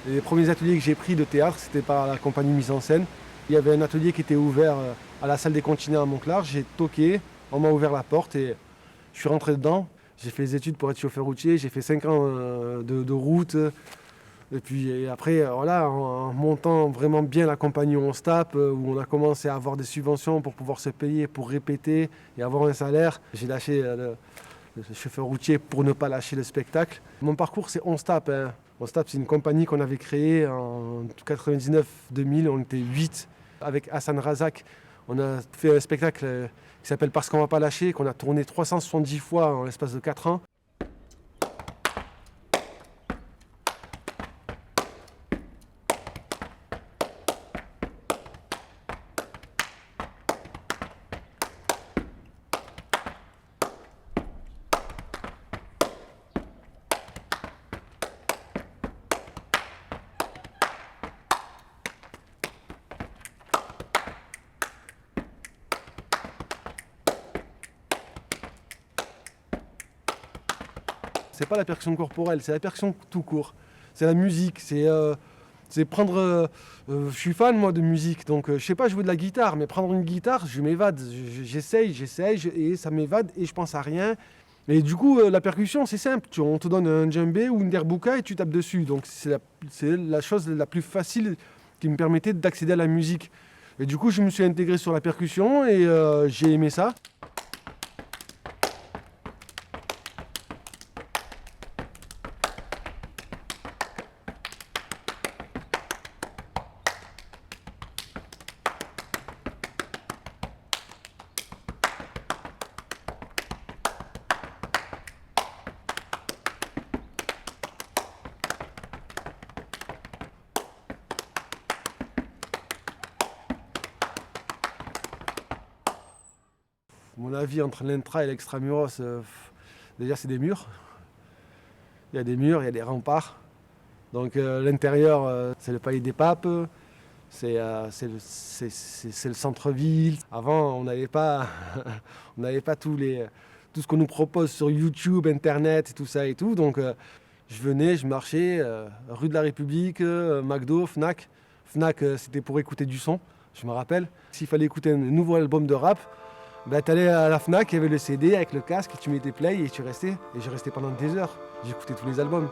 Les premiers ateliers que j'ai pris de théâtre, c'était par la compagnie Mise en Scène. Il y avait un atelier qui était ouvert à la salle des Continents à Monclar. J'ai toqué, on m'a ouvert la porte et je suis rentré dedans. J'ai fait les études pour être chauffeur routier, j'ai fait 5 ans de route. Et puis après, voilà, en montant vraiment bien la compagnie où on se tape, où on a commencé à avoir des subventions pour pouvoir se payer, pour répéter et avoir un salaire, j'ai lâché le chauffeur routier pour ne pas lâcher le spectacle. Mon parcours, c'est On se tape, hein. On se tape, c'est une compagnie qu'on avait créée en 99-2000, on était 8 avec Hassan Razak. On a fait un spectacle qui s'appelle Parce qu'on va pas lâcher, qu'on a tourné 370 fois en l'espace de 4 ans. C'est pas la percussion corporelle, c'est la percussion tout court. C'est la musique, c'est prendre. Je suis fan moi de musique, donc je sais pas jouer de la guitare, mais prendre une guitare, je m'évade. J'essaye, et ça m'évade et je pense à rien. Et du coup, la percussion, c'est simple. On te donne un djembé ou une derbuka et tu tapes dessus. Donc c'est la chose la plus facile qui me permettait d'accéder à la musique. Et du coup, je me suis intégré sur la percussion et j'ai aimé ça. Mon avis entre l'intra et l'extramuros, déjà c'est des murs. Il y a des murs, il y a des remparts. Donc l'intérieur, c'est le palais des papes, c'est le centre-ville. Avant, on n'avait pas, on n'avait pas tout ce qu'on nous propose sur YouTube, Internet et tout ça et tout. Donc je venais, je marchais, rue de la République, McDo, Fnac. Fnac, c'était pour écouter du son, je me rappelle. S'il fallait écouter un nouveau album de rap, bah, tu allais à la Fnac, il y avait le CD avec le casque, tu mettais play et tu restais. Et je restais pendant des heures. J'écoutais tous les albums.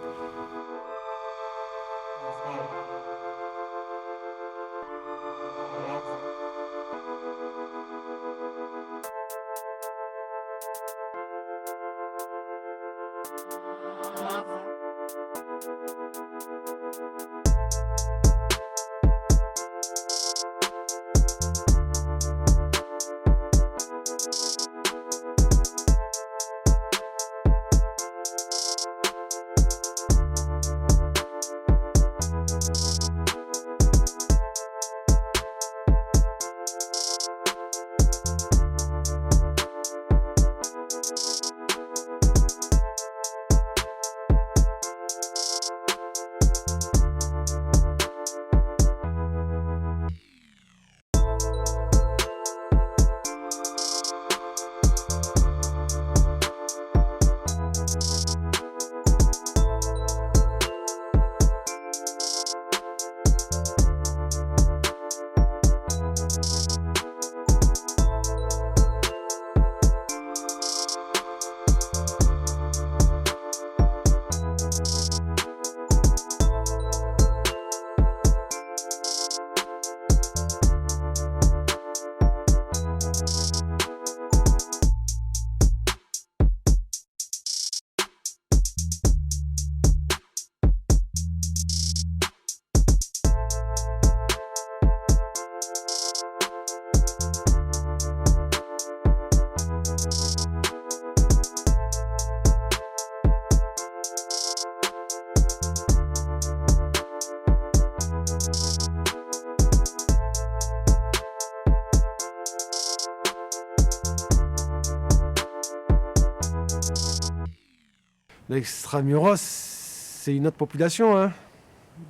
L'extramuros, c'est une autre population, hein.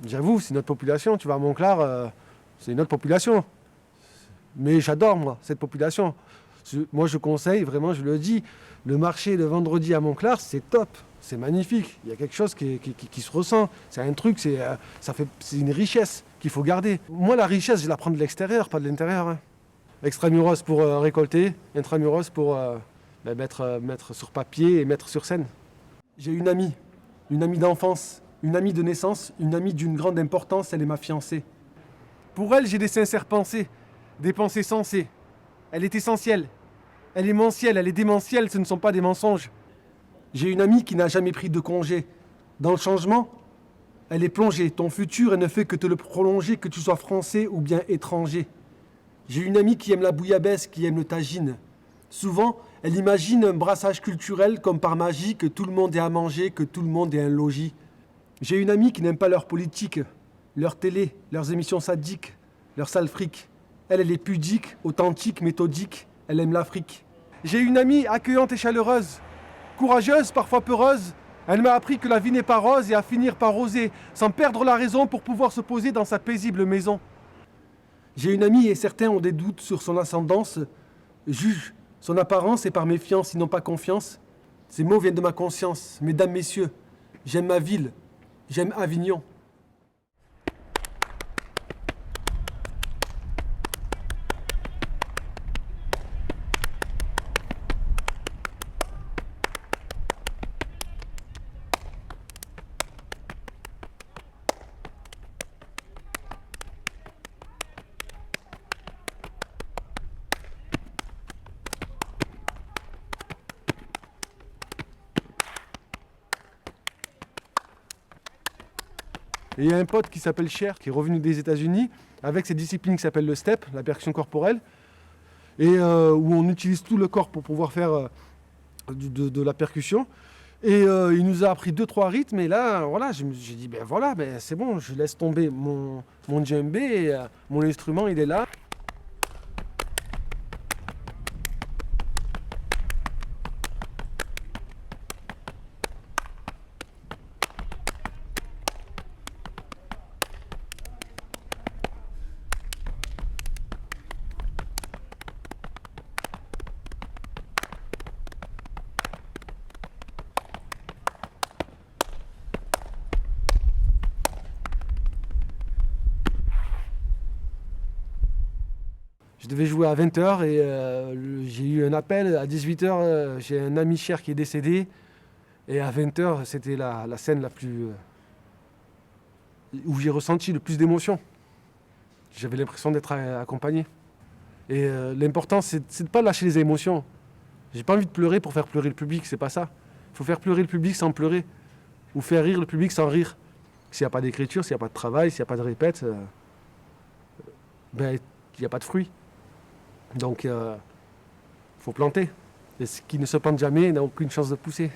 J'avoue, c'est une autre population. Tu vas à Monclar, c'est une autre population. Mais j'adore, moi, cette population. Moi, je conseille, vraiment, je le dis, le marché le vendredi à Monclar, c'est top. c'est magnifique. Il y a quelque chose qui se ressent. C'est un truc, c'est une richesse qu'il faut garder. Moi, la richesse, je la prends de l'extérieur, pas de l'intérieur. Hein. Extramuros pour récolter, intramuros pour mettre sur papier et mettre sur scène. J'ai une amie d'enfance, une amie de naissance, une amie d'une grande importance, elle est ma fiancée. Pour elle, j'ai des sincères pensées, des pensées sensées. Elle est essentielle, elle est mentielle, elle est démentielle, ce ne sont pas des mensonges. J'ai une amie qui n'a jamais pris de congé. Dans le changement, elle est plongée. Ton futur, elle ne fait que te le prolonger, que tu sois français ou bien étranger. J'ai une amie qui aime la bouillabaisse, qui aime le tagine. Souvent, elle imagine un brassage culturel comme par magie, que tout le monde ait à manger, que tout le monde ait un logis. J'ai une amie qui n'aime pas leur politique, leur télé, leurs émissions sadiques, leur sale fric. Elle est pudique, authentique, méthodique, elle aime l'Afrique. J'ai une amie accueillante et chaleureuse, courageuse, parfois peureuse. Elle m'a appris que la vie n'est pas rose et à finir par oser, sans perdre la raison pour pouvoir se poser dans sa paisible maison. J'ai une amie et certains ont des doutes sur son ascendance, jugent son apparence et par méfiance, ils n'ont pas confiance. Ces mots viennent de ma conscience. Mesdames, messieurs, j'aime ma ville, j'aime Avignon. Et il y a un pote qui s'appelle Cher, qui est revenu des États-Unis, avec cette discipline qui s'appelle le step, la percussion corporelle, et où on utilise tout le corps pour pouvoir faire de la percussion. Et il nous a appris 2-3 rythmes, et là, voilà, j'ai dit, ben voilà, ben c'est bon, je laisse tomber mon djembé, et mon instrument, il est là. Je devais jouer à 20h et j'ai eu un appel à 18h. J'ai un ami cher qui est décédé. Et à 20h, c'était la scène la plus. Où j'ai ressenti le plus d'émotion. J'avais l'impression d'être accompagné. Et l'important, c'est de ne pas lâcher les émotions. J'ai pas envie de pleurer pour faire pleurer le public, c'est pas ça. Il faut faire pleurer le public sans pleurer. Ou faire rire le public sans rire. S'il n'y a pas d'écriture, s'il n'y a pas de travail, s'il n'y a pas de répète, il n'y a pas de fruits. Donc, faut planter. Et ce qui ne se plante jamais n'a aucune chance de pousser.